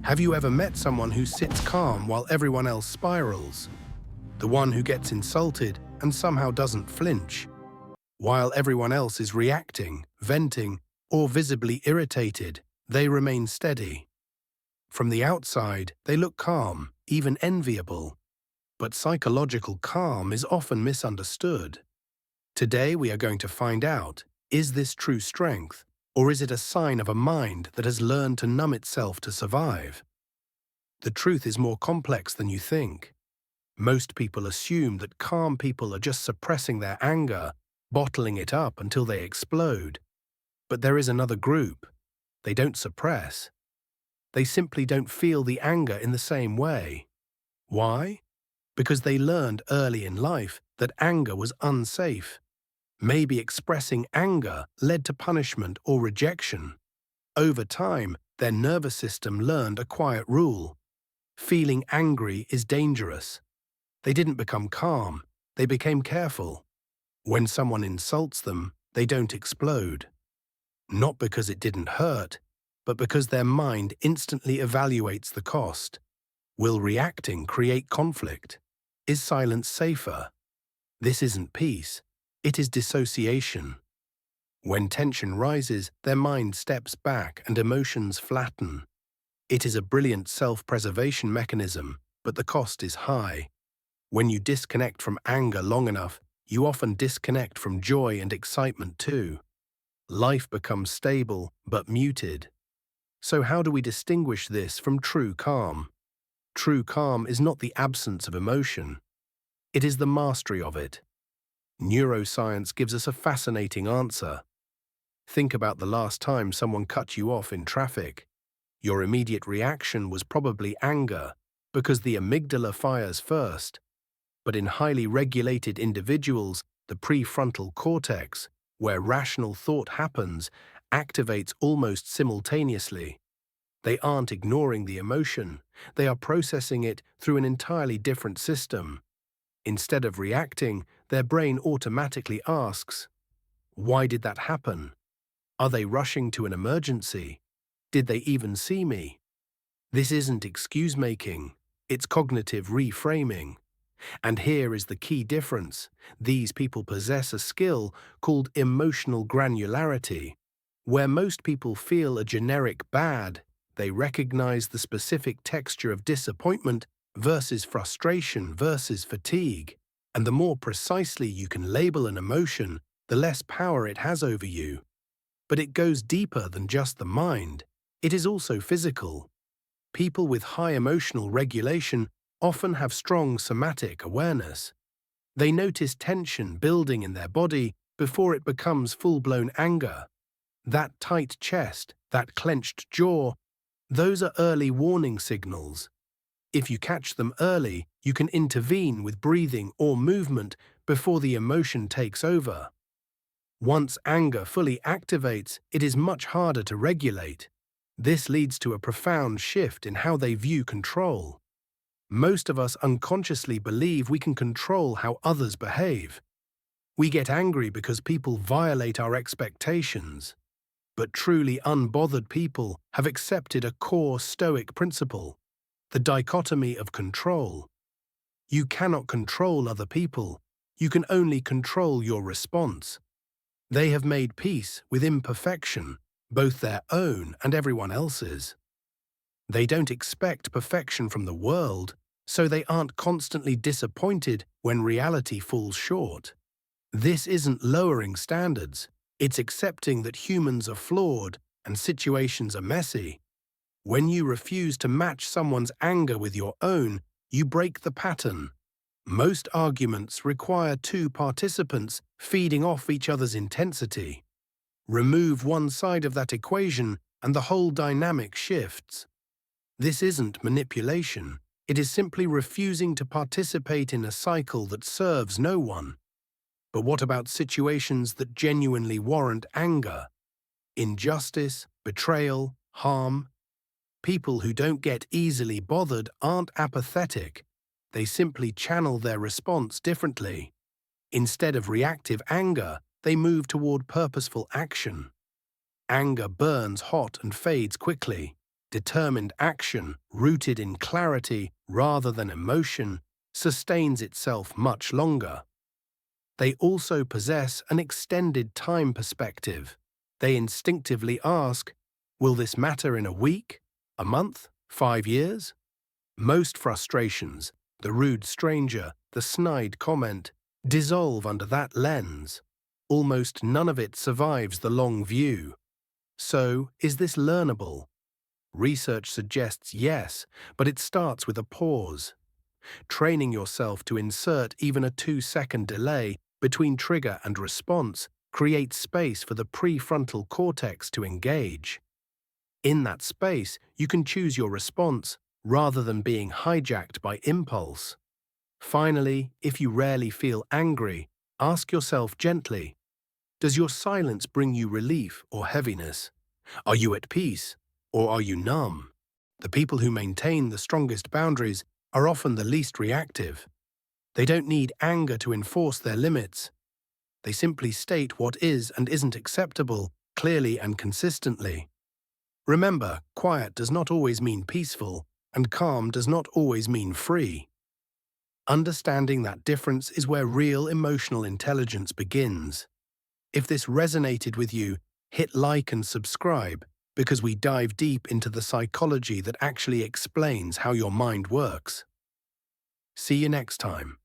Have you ever met someone who sits calm while everyone else spirals? The one who gets insulted and somehow doesn't flinch, while everyone else is reacting, venting, or visibly irritated, they remain steady. From the outside, they look calm, even enviable. But psychological calm is often misunderstood. Today we are going to find out, is this true strength, or is it a sign of a mind that has learned to numb itself to survive? The truth is more complex than you think. Most people assume that calm people are just suppressing their anger, bottling it up until they explode. But there is another group. They don't suppress. They simply don't feel the anger in the same way. Why? Because they learned early in life that anger was unsafe. Maybe expressing anger led to punishment or rejection. Over time, their nervous system learned a quiet rule. Feeling angry is dangerous. They didn't become calm, they became careful. When someone insults them, they don't explode. Not because it didn't hurt, but because their mind instantly evaluates the cost. Will reacting create conflict? Is silence safer? This isn't peace, it is dissociation. When tension rises, their mind steps back and emotions flatten. It is a brilliant self-preservation mechanism, but the cost is high. When you disconnect from anger long enough, you often disconnect from joy and excitement too. Life becomes stable but muted. So how do we distinguish this from true calm? True calm is not the absence of emotion. It is the mastery of it. Neuroscience gives us a fascinating answer. Think about the last time someone cut you off in traffic. Your immediate reaction was probably anger, because the amygdala fires first. But in highly regulated individuals, the prefrontal cortex, where rational thought happens, activates almost simultaneously. They aren't ignoring the emotion, they are processing it through an entirely different system. Instead of reacting, their brain automatically asks, why did that happen? Are they rushing to an emergency? Did they even see me? This isn't excuse-making, it's cognitive reframing. And here is the key difference. These people possess a skill called emotional granularity. Where most people feel a generic bad, they recognize the specific texture of disappointment versus frustration versus fatigue. And the more precisely you can label an emotion, the less power it has over you. But it goes deeper than just the mind. It is also physical. People with high emotional regulation often have strong somatic awareness. They notice tension building in their body before it becomes full-blown anger. That tight chest, that clenched jaw, those are early warning signals. If you catch them early, you can intervene with breathing or movement before the emotion takes over. Once anger fully activates, it is much harder to regulate. This leads to a profound shift in how they view control. Most of us unconsciously believe we can control how others behave. We get angry because people violate our expectations. But truly unbothered people have accepted a core Stoic principle, the dichotomy of control. You cannot control other people, you can only control your response. They have made peace with imperfection, both their own and everyone else's. They don't expect perfection from the world, so they aren't constantly disappointed when reality falls short. This isn't lowering standards, it's accepting that humans are flawed and situations are messy. When you refuse to match someone's anger with your own, you break the pattern. Most arguments require two participants feeding off each other's intensity. Remove one side of that equation and the whole dynamic shifts. This isn't manipulation, it is simply refusing to participate in a cycle that serves no one. But what about situations that genuinely warrant anger? Injustice, betrayal, harm? People who don't get easily bothered aren't apathetic. They simply channel their response differently. Instead of reactive anger, they move toward purposeful action. Anger burns hot and fades quickly. Determined action, rooted in clarity rather than emotion, sustains itself much longer. They also possess an extended time perspective. They instinctively ask, will this matter in a week, a month, 5 years? Most frustrations, the rude stranger, the snide comment, dissolve under that lens. Almost none of it survives the long view. So, is this learnable? Research suggests yes, but it starts with a pause. Training yourself to insert even a 2-second delay between trigger and response creates space for the prefrontal cortex to engage. In that space, you can choose your response rather than being hijacked by impulse. Finally, if you rarely feel angry, ask yourself gently, does your silence bring you relief or heaviness? Are you at peace, or are you numb? The people who maintain the strongest boundaries are often the least reactive. They don't need anger to enforce their limits. They simply state what is and isn't acceptable, clearly and consistently. Remember, quiet does not always mean peaceful, and calm does not always mean free. Understanding that difference is where real emotional intelligence begins. If this resonated with you, hit like and subscribe, because we dive deep into the psychology that actually explains how your mind works. See you next time.